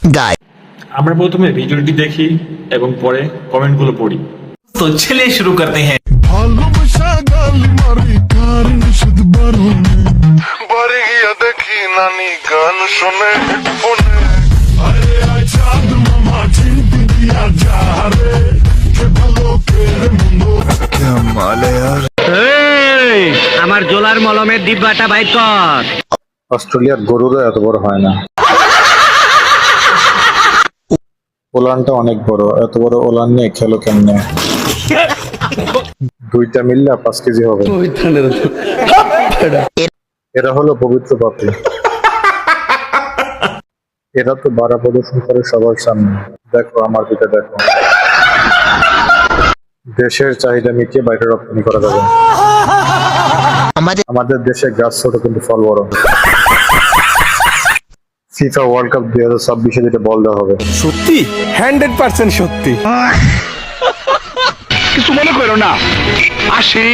गाय আমরা প্রথমে ভিডিওটি দেখি এবং পরে কমেন্টগুলো পড়ি। तो चलिए शुरू करते हैं। ভালোবাসা গালি মারি কারণ শুধু বারণে বাড়ি গিয়া দেখি নানি গান শোনে ফোনে আরে আয় চাঁদ মামা চিনতি দিয়া যা রে কে ভালো কে মন্দ क्या माल है यार আমার জোলার মলমের ডিব্বাটা বাইর কর। অস্ট্রেলিয়ার গরুরও এত বড় হয় না। ওলানটা অনেক বড়, এত বড় ওলান নিয়ে খেলো কেমনে? দুইটা মিললে 5 কেজি হবে। এরা হলো পবিত্র পাপী। এরা তো বাড়া প্রদর্শন করে সবার সামনে। দেখো আমার দিকে দেখো। দেশের চাহিদা মিটিয়ে বাইরে রপ্তানি করা যাবে। আমাদের দেশে গাছ ছোট কিন্তু ফল বড়। ফিফা ওয়ার্ল্ড কাপ 2026 যেটা বল দেওয়া হবে। সত্যি 100% সত্যি। কিছু মনে করো না, আসি।